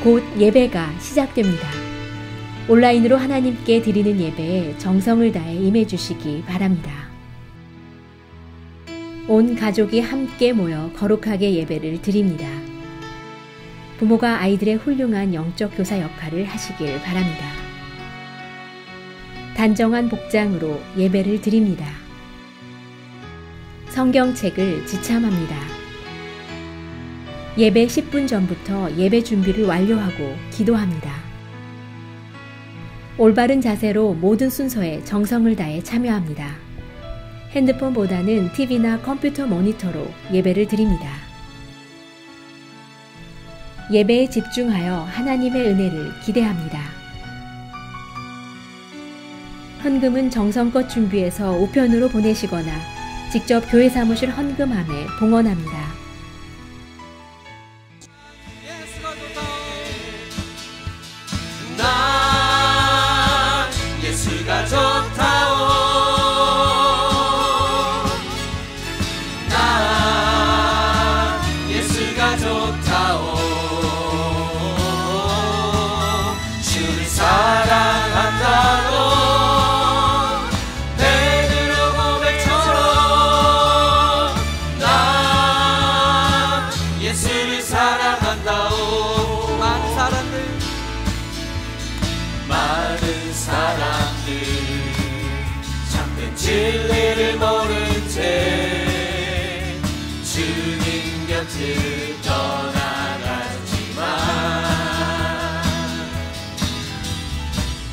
곧 예배가 시작됩니다. 온라인으로 하나님께 드리는 예배에 정성을 다해 임해 주시기 바랍니다. 온 가족이 함께 모여 거룩하게 예배를 드립니다. 부모가 아이들의 훌륭한 영적 교사 역할을 하시길 바랍니다. 단정한 복장으로 예배를 드립니다. 성경책을 지참합니다. 예배 10분 전부터 예배 준비를 완료하고 기도합니다. 올바른 자세로 모든 순서에 정성을 다해 참여합니다. 핸드폰보다는 TV나 컴퓨터 모니터로 예배를 드립니다. 예배에 집중하여 하나님의 은혜를 기대합니다. 헌금은 정성껏 준비해서 우편으로 보내시거나 직접 교회 사무실 헌금함에 봉헌합니다. 난 예수가 좋다오. 난 예수가 좋다오. 주를 사랑한다고 베드로 고백처럼 난 예수를 사랑한다오. 많은 사람들 참된 진리를 모른 채 주님 곁을 떠나갔지만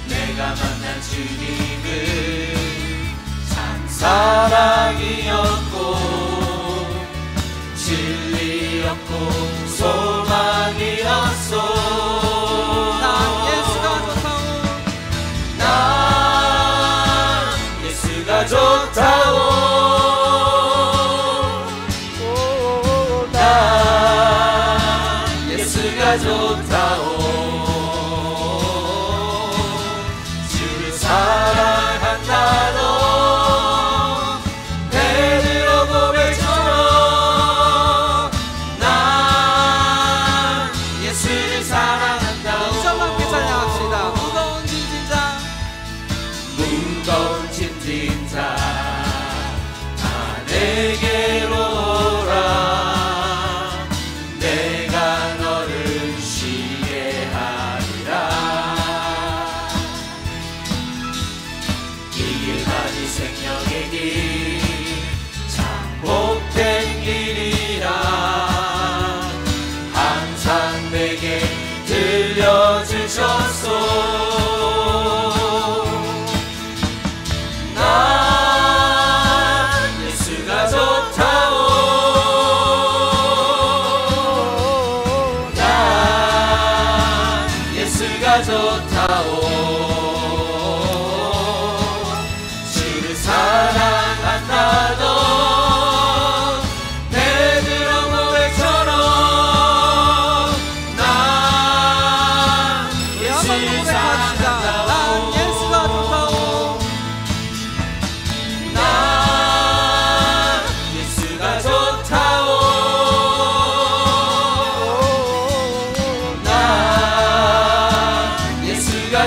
내가 만난 주님은 참 사랑이었고 진리였고 소망이었소. 좋다오. 나 예수가 좋다오. 주를 사랑한다고 베드로 고백처럼 난 예수를 사랑한다오. 이절만 함께 찬양합시다. 무거운 짐 진자 다 내게로 오라. 내가 너를 쉬게 하리라. 이 길 가니 생명의 길 참 복된 길이라 항상 내게 들려주셨소. 좋다오. 주를 사랑한다고 베드로 고백처럼 난 예수를 사랑한다오. 난 예수가 좋다오. 난 예수가 좋다오.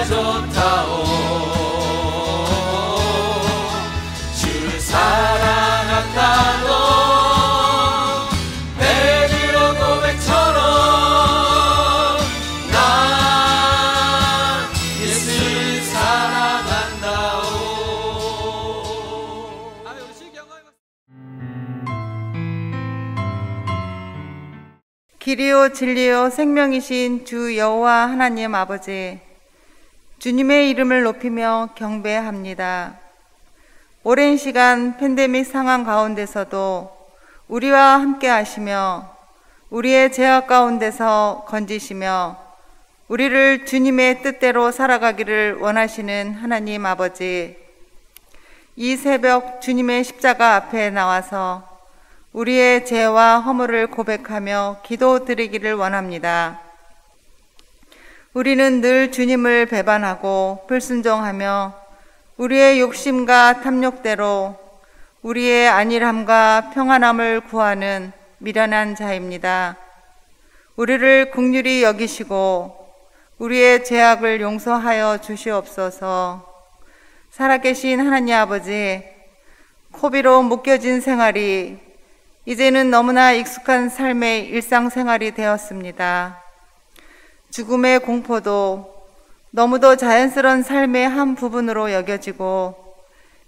좋다오. 주를 사랑한다고 베드로 고백처럼 난 예수를 사랑한다오. 길이요 진리요 생명이신 주 여호와 하나님 아버지, 주님의 이름을 높이며 경배합니다. 오랜 시간 팬데믹 상황 가운데서도 우리와 함께 하시며 우리의 죄악 가운데서 건지시며 우리를 주님의 뜻대로 살아가기를 원하시는 하나님 아버지, 이 새벽 주님의 십자가 앞에 나와서 우리의 죄와 허물을 고백하며 기도드리기를 원합니다. 우리는 늘 주님을 배반하고 불순종하며 우리의 욕심과 탐욕대로 우리의 안일함과 평안함을 구하는 미련한 자입니다. 우리를 긍휼히 여기시고 우리의 죄악을 용서하여 주시옵소서. 살아계신 하나님 아버지, 코비로 묶여진 생활이 이제는 너무나 익숙한 삶의 일상생활이 되었습니다. 죽음의 공포도 너무도 자연스러운 삶의 한 부분으로 여겨지고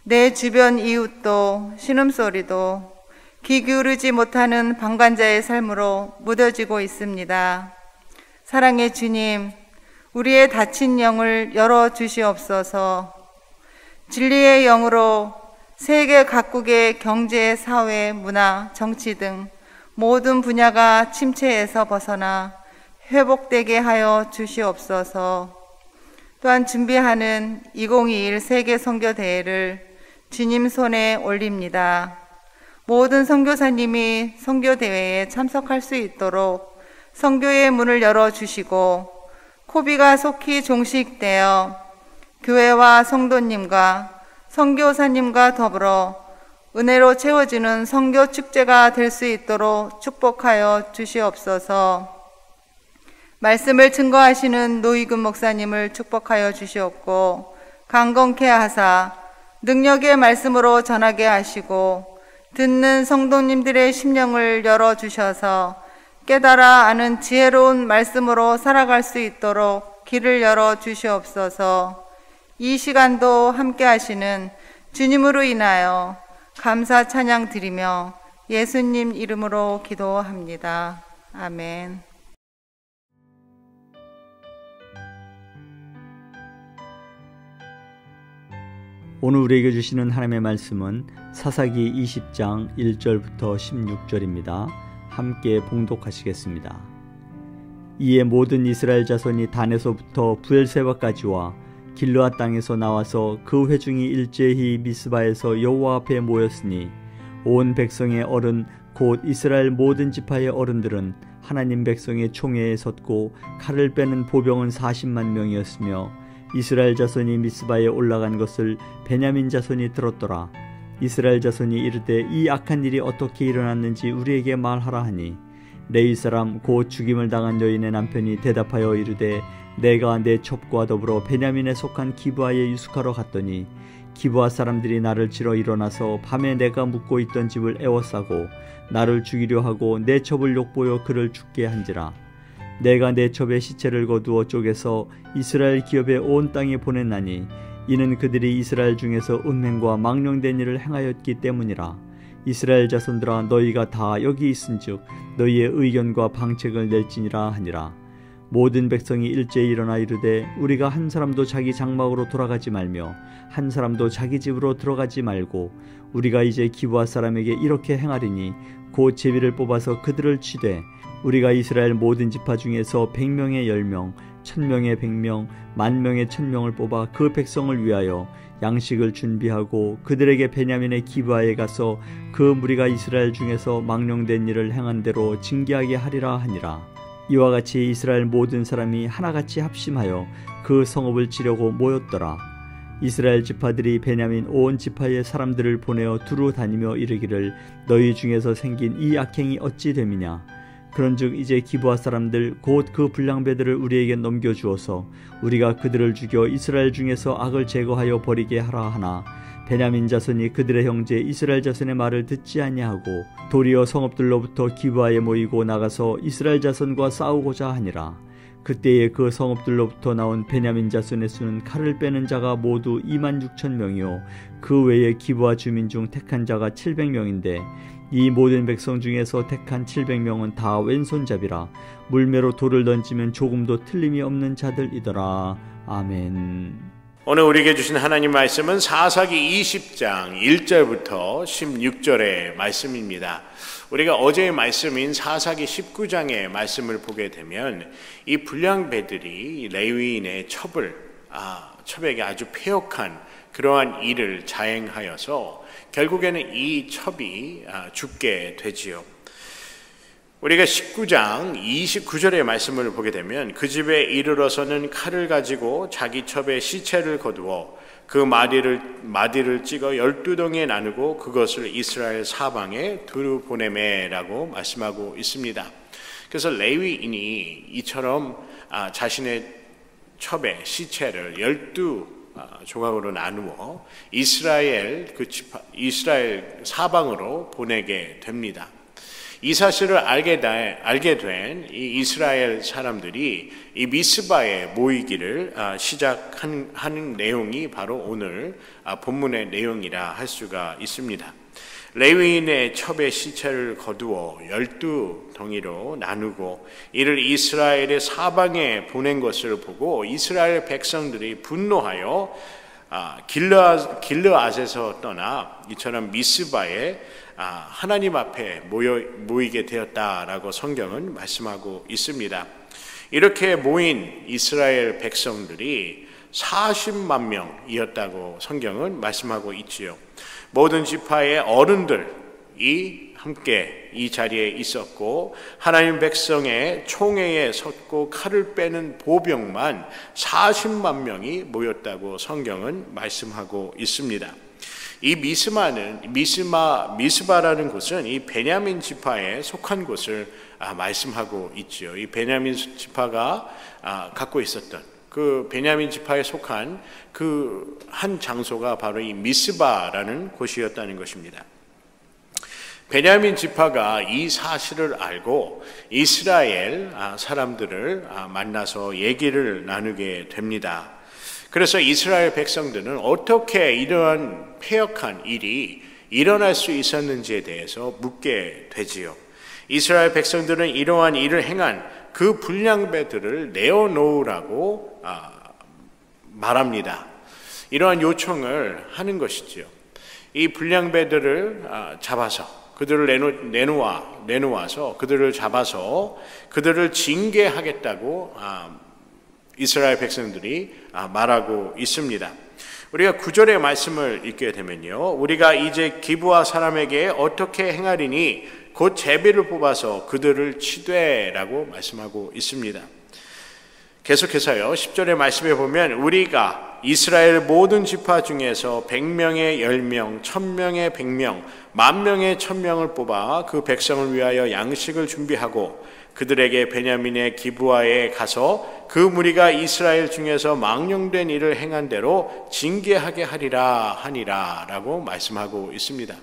내 주변 이웃도 신음소리도 귀 기울이지 못하는 방관자의 삶으로 무뎌지고 있습니다. 사랑의 주님, 우리의 닫힌 영을 열어주시옵소서. 진리의 영으로 세계 각국의 경제, 사회, 문화, 정치 등 모든 분야가 침체에서 벗어나 회복되게 하여 주시옵소서. 또한 준비하는 2021 세계 선교대회를 주님 손에 올립니다. 모든 선교사님이 선교대회에 참석할 수 있도록 선교의 문을 열어주시고 코비가 속히 종식되어 교회와 성도님과 선교사님과 더불어 은혜로 채워지는 선교 축제가 될 수 있도록 축복하여 주시옵소서. 말씀을 증거하시는 노희근 목사님을 축복하여 주시옵고 강건케 하사 능력의 말씀으로 전하게 하시고 듣는 성도님들의 심령을 열어주셔서 깨달아 아는 지혜로운 말씀으로 살아갈 수 있도록 길을 열어주시옵소서. 이 시간도 함께 하시는 주님으로 인하여 감사 찬양 드리며 예수님 이름으로 기도합니다. 아멘. 오늘 우리에게 주시는 하나님의 말씀은 사사기 20장 1절부터 16절입니다. 함께 봉독하시겠습니다. 이에 모든 이스라엘 자손이 단에서부터 브엘세바까지와 길르앗 땅에서 나와서 그 회중이 일제히 미스바에서 여호와 앞에 모였으니 온 백성의 어른 곧 이스라엘 모든 지파의 어른들은 하나님 백성의 총회에 섰고 칼을 빼는 보병은 40만 명이었으며 이스라엘 자손이 미스바에 올라간 것을 베냐민 자손이 들었더라. 이스라엘 자손이 이르되 이 악한 일이 어떻게 일어났는지 우리에게 말하라 하니 레위 사람 곧 죽임을 당한 여인의 남편이 대답하여 이르되 내가 내 첩과 더불어 베냐민에 속한 기브아에 유숙하러 갔더니 기브아 사람들이 나를 치러 일어나서 밤에 내가 묵고 있던 집을 에워싸고 나를 죽이려 하고 내 첩을 욕보여 그를 죽게 한지라. 내가 내 첩의 시체를 거두어 쪼개서 이스라엘 기업의 온 땅에 보냈나니 이는 그들이 이스라엘 중에서 음행과 망령된 일을 행하였기 때문이라. 이스라엘 자손들아 너희가 다 여기 있은즉 너희의 의견과 방책을 낼지니라 하니라. 모든 백성이 일제히 일어나 이르되 우리가 한 사람도 자기 장막으로 돌아가지 말며 한 사람도 자기 집으로 들어가지 말고 우리가 이제 기브아 사람에게 이렇게 행하리니 곧 제비를 뽑아서 그들을 치되 우리가 이스라엘 모든 지파 중에서 100명의 10명, 1000명의 100명, 10,000명의 1000명을 뽑아 그 백성을 위하여 양식을 준비하고 그들에게 베냐민의 기브아에 가서 그 무리가 이스라엘 중에서 망령된 일을 행한 대로 징계하게 하리라 하니라. 이와 같이 이스라엘 모든 사람이 하나같이 합심하여 그 성읍을 치려고 모였더라. 이스라엘 지파들이 베냐민 온 지파의 사람들을 보내어 두루 다니며 이르기를 너희 중에서 생긴 이 악행이 어찌 됨이냐. 그런즉 이제 기브아 사람들 곧 그 불량배들을 우리에게 넘겨주어서 우리가 그들을 죽여 이스라엘 중에서 악을 제거하여 버리게 하라 하나 베냐민 자손이 그들의 형제 이스라엘 자손의 말을 듣지 아니하고 도리어 성읍들로부터 기브아에 모이고 나가서 이스라엘 자손과 싸우고자 하니라. 그때에 그 성읍들로부터 나온 베냐민 자손의 수는 칼을 빼는 자가 모두 26,000명이요 그 외에 기브아 주민 중 택한 자가 700명인데 이 모든 백성 중에서 택한 700명은 다 왼손잡이라. 물매로 돌을 던지면 조금도 틀림이 없는 자들이더라. 아멘. 오늘 우리에게 주신 하나님 말씀은 사사기 20장 1절부터 16절의 말씀입니다. 우리가 어제의 말씀인 사사기 19장의 말씀을 보게 되면 이 불량배들이 레위인의 첩에게 아주 패역한 그러한 일을 자행하여서 결국에는 이 첩이 죽게 되지요. 우리가 19장 29절의 말씀을 보게 되면 그 집에 이르러서는 칼을 가지고 자기 첩의 시체를 거두어 그 마디를 찍어 12덩이에 나누고 그것을 이스라엘 사방에 두루 보내매라고 말씀하고 있습니다. 그래서 레위인이 이처럼 자신의 첩의 시체를 12조각으로 나누어 이스라엘 사방으로 보내게 됩니다. 이 사실을 알게 된 이 이스라엘 사람들이 이 미스바에 모이기를 시작하는 내용이 바로 오늘 본문의 내용이라 할 수가 있습니다. 레위인의 첩의 시체를 거두어 12덩이로 나누고 이를 이스라엘의 사방에 보낸 것을 보고 이스라엘 백성들이 분노하여 길르앗에서 떠나 이처럼 미스바에 하나님 앞에 모이게 되었다라고 성경은 말씀하고 있습니다. 이렇게 모인 이스라엘 백성들이 40만 명이었다고 성경은 말씀하고 있지요. 모든 지파의 어른들이 함께 이 자리에 있었고 하나님 백성의 총회에 섰고 칼을 빼는 보병만 40만 명이 모였다고 성경은 말씀하고 있습니다. 이 미스바라는 곳은 이 베냐민 지파에 속한 곳을 말씀하고 있지요. 이 베냐민 지파가 갖고 있었던 그 베냐민 지파에 속한 그 한 장소가 바로 이 미스바라는 곳이었다는 것입니다. 베냐민 지파가 이 사실을 알고 이스라엘 사람들을 만나서 얘기를 나누게 됩니다. 그래서 이스라엘 백성들은 어떻게 이러한 패역한 일이 일어날 수 있었는지에 대해서 묻게 되지요. 이스라엘 백성들은 이러한 일을 행한 그 불량배들을 내어놓으라고 말합니다. 이러한 요청을 하는 것이지요. 이 불량배들을 잡아서 그들을 내놓아서 그들을 잡아서 그들을 징계하겠다고 이스라엘 백성들이 말하고 있습니다. 우리가 9절의 말씀을 읽게 되면요, 우리가 이제 기브아 사람에게 어떻게 행하리니 곧 제비를 뽑아서 그들을 치되라고 말씀하고 있습니다. 계속해서요 10절의 말씀에 보면 우리가 이스라엘 모든 지파 중에서 100명의 10명, 1000명의 100명, 10,000명의 1000명을 뽑아 그 백성을 위하여 양식을 준비하고 그들에게 베냐민의 기브아에 가서 그 무리가 이스라엘 중에서 망령된 일을 행한 대로 징계하게 하니라 라고 말씀하고 있습니다.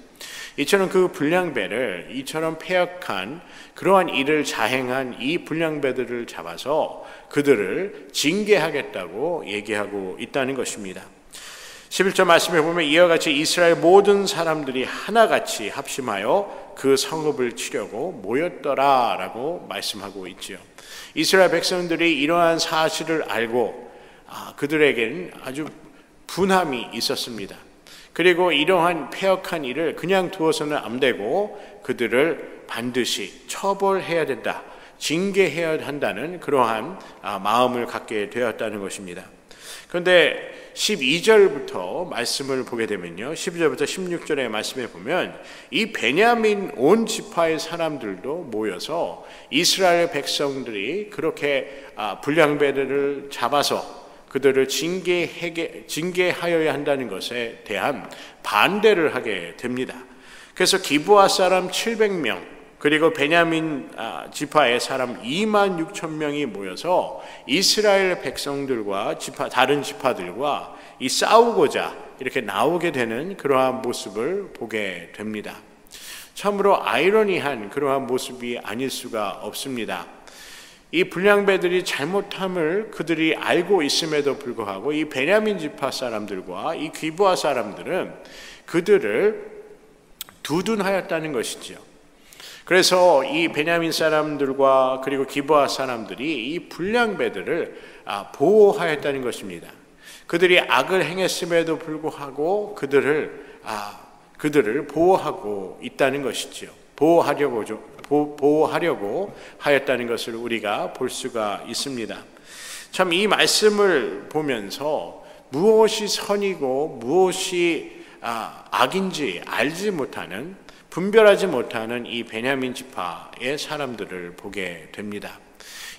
이처럼 그 불량배를 이처럼 패역한 그러한 일을 자행한 이 불량배들을 잡아서 그들을 징계하겠다고 얘기하고 있다는 것입니다. 11절 말씀에 보면 이와 같이 이스라엘 모든 사람들이 하나같이 합심하여 그 성읍을 치려고 모였더라라고 말씀하고 있지요. 이스라엘 백성들이 이러한 사실을 알고 그들에게는 아주 분함이 있었습니다. 그리고 이러한 패역한 일을 그냥 두어서는 안 되고 그들을 반드시 처벌해야 된다, 징계해야 한다는 그러한 마음을 갖게 되었다는 것입니다. 그런데 12절부터 말씀을 보게 되면요, 12절부터 16절의 말씀에 보면 이 베냐민 온 지파의 사람들도 모여서 이스라엘 백성들이 그렇게 불량배들을 잡아서 그들을 징계하여야 한다는 것에 대한 반대를 하게 됩니다. 그래서 기브아 사람 700명 그리고 베냐민 지파의 사람 26,000명이 모여서 이스라엘 백성들과 다른 지파들과 이 싸우고자 이렇게 나오게 되는 그러한 모습을 보게 됩니다. 참으로 아이러니한 그러한 모습이 아닐 수가 없습니다. 이 불량배들이 잘못함을 그들이 알고 있음에도 불구하고 이 베냐민 지파 사람들과 이 기브아 사람들은 그들을 두둔하였다는 것이지요. 그래서 이 베냐민 사람들과 그리고 기브아 사람들이 이 불량배들을 보호하였다는 것입니다. 그들이 악을 행했음에도 불구하고 그들을 보호하고 있다는 것이지요. 보호하려고 하였다는 것을 우리가 볼 수가 있습니다. 참 이 말씀을 보면서 무엇이 선이고 무엇이 악인지 알지 못하는, 분별하지 못하는 이 베냐민 지파의 사람들을 보게 됩니다.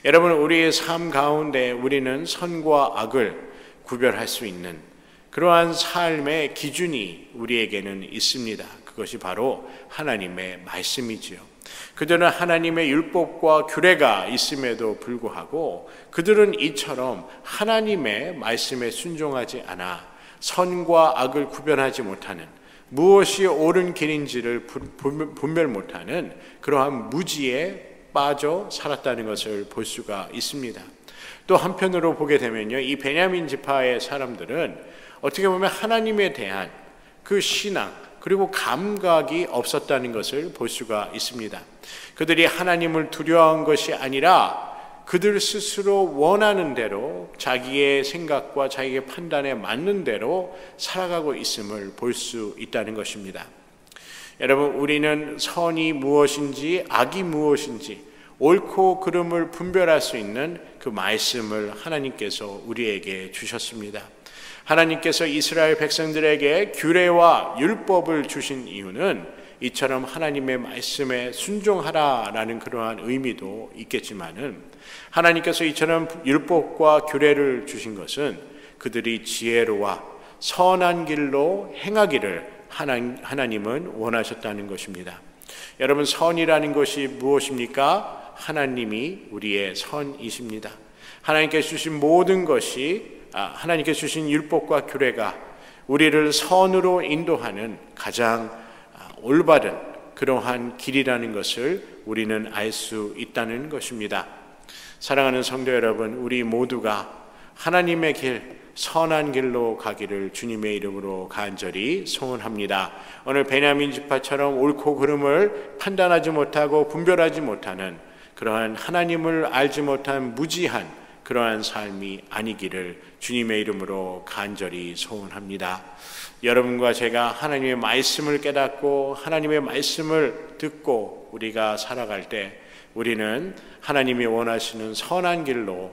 여러분, 우리의 삶 가운데 우리는 선과 악을 구별할 수 있는 그러한 삶의 기준이 우리에게는 있습니다. 그것이 바로 하나님의 말씀이지요. 그들은 하나님의 율법과 규례가 있음에도 불구하고 그들은 이처럼 하나님의 말씀에 순종하지 않아 선과 악을 구별하지 못하는, 무엇이 옳은 길인지를 분별 못하는 그러한 무지에 빠져 살았다는 것을 볼 수가 있습니다. 또 한편으로 보게 되면요, 이 베냐민 지파의 사람들은 어떻게 보면 하나님에 대한 그 신앙 그리고 감각이 없었다는 것을 볼 수가 있습니다. 그들이 하나님을 두려워한 것이 아니라 그들 스스로 원하는 대로 자기의 생각과 자기의 판단에 맞는 대로 살아가고 있음을 볼 수 있다는 것입니다. 여러분, 우리는 선이 무엇인지 악이 무엇인지 옳고 그름을 분별할 수 있는 그 말씀을 하나님께서 우리에게 주셨습니다. 하나님께서 이스라엘 백성들에게 규례와 율법을 주신 이유는 이처럼 하나님의 말씀에 순종하라라는 그러한 의미도 있겠지만은, 하나님께서 이처럼 율법과 규례를 주신 것은 그들이 지혜로와 선한 길로 행하기를 하나님은 원하셨다는 것입니다. 여러분, 선이라는 것이 무엇입니까? 하나님이 우리의 선이십니다. 하나님께서 주신 모든 것이, 하나님께서 주신 율법과 규례가 우리를 선으로 인도하는 가장 올바른 그러한 길이라는 것을 우리는 알 수 있다는 것입니다. 사랑하는 성도 여러분, 우리 모두가 하나님의 길, 선한 길로 가기를 주님의 이름으로 간절히 소원합니다. 오늘 베냐민 지파처럼 옳고 그름을 판단하지 못하고 분별하지 못하는 그러한 하나님을 알지 못한 무지한 그러한 삶이 아니기를 주님의 이름으로 간절히 소원합니다. 여러분과 제가 하나님의 말씀을 깨닫고 하나님의 말씀을 듣고 우리가 살아갈 때 우리는 하나님이 원하시는 선한 길로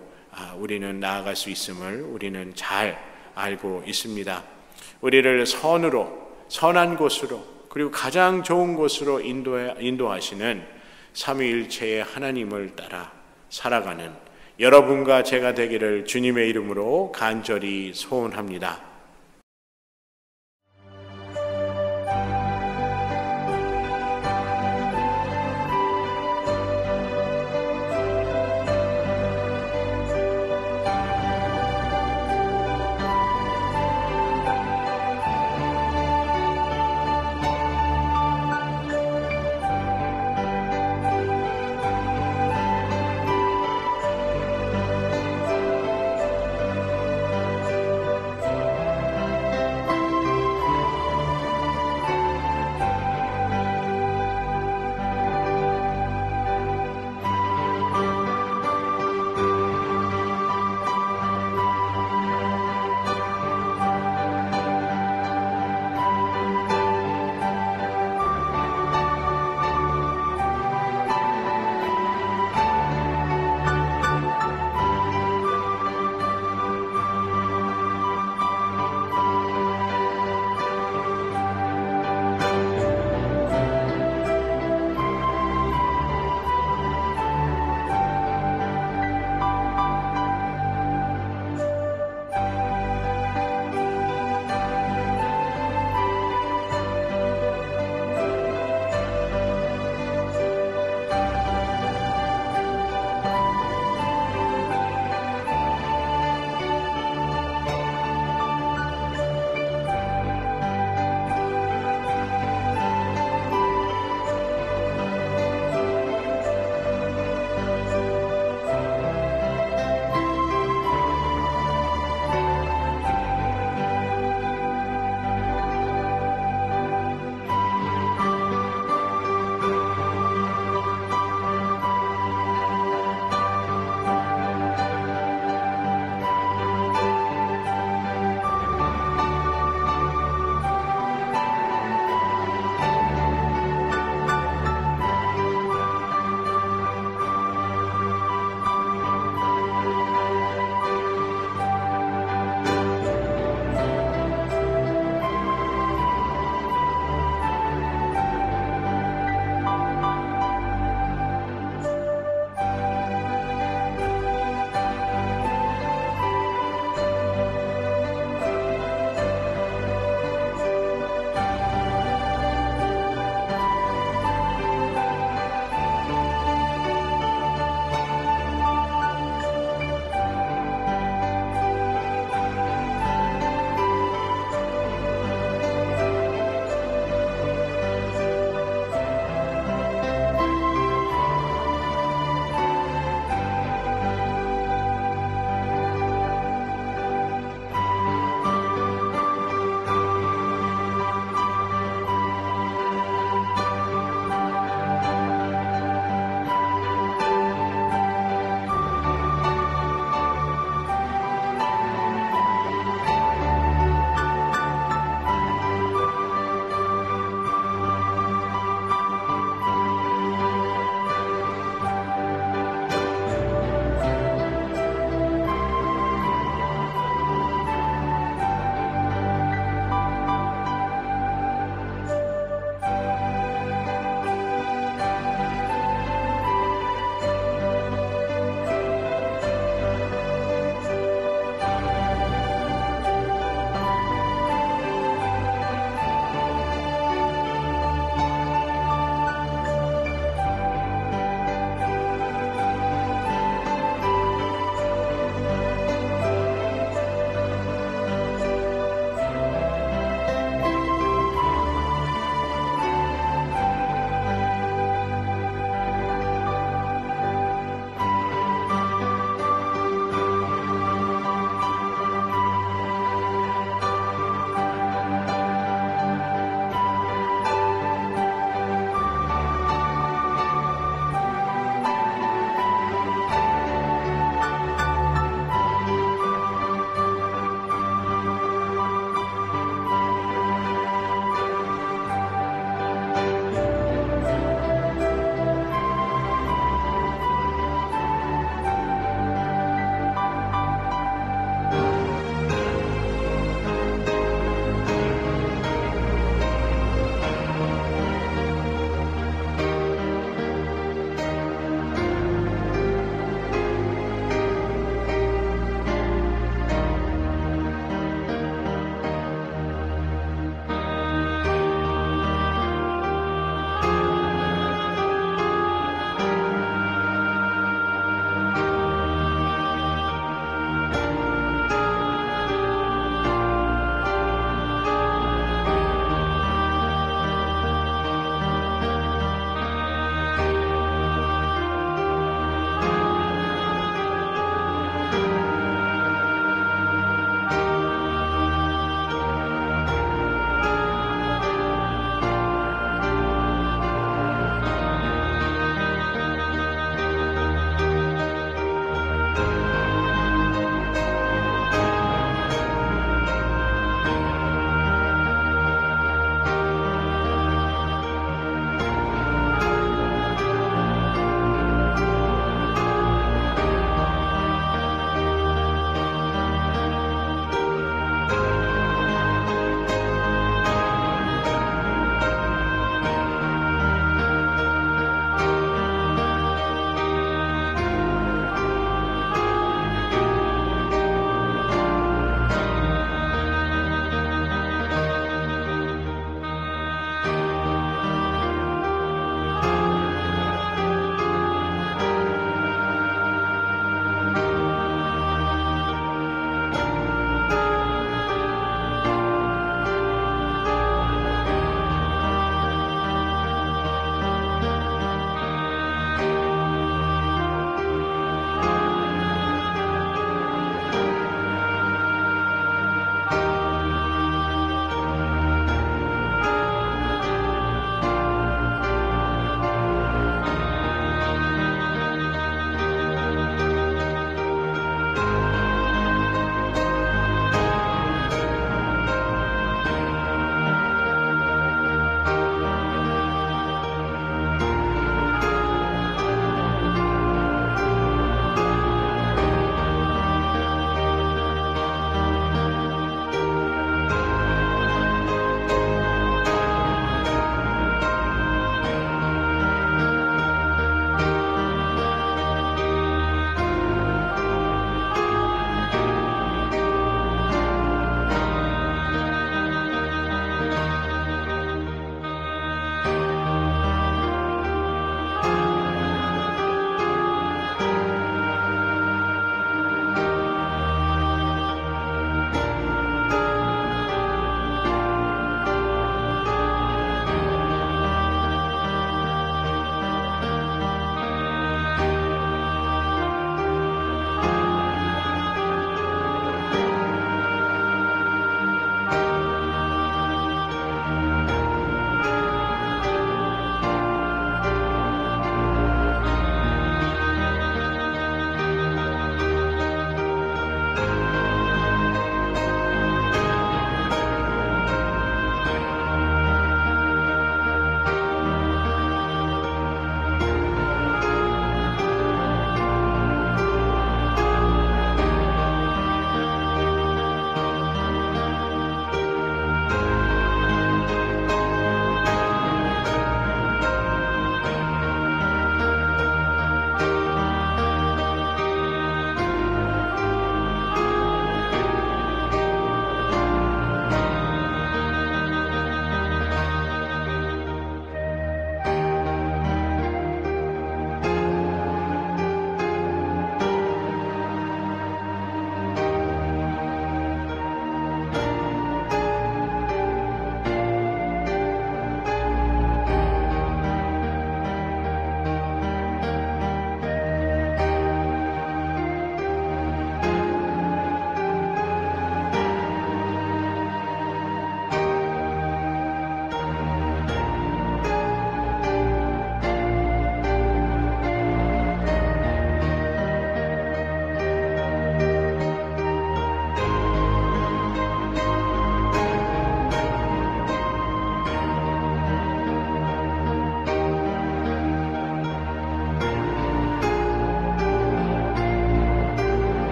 우리는 나아갈 수 있음을 우리는 잘 알고 있습니다. 우리를 선으로, 선한 곳으로, 그리고 가장 좋은 곳으로 인도하시는 삼위일체의 하나님을 따라 살아가는 여러분과 제가 되기를 주님의 이름으로 간절히 소원합니다.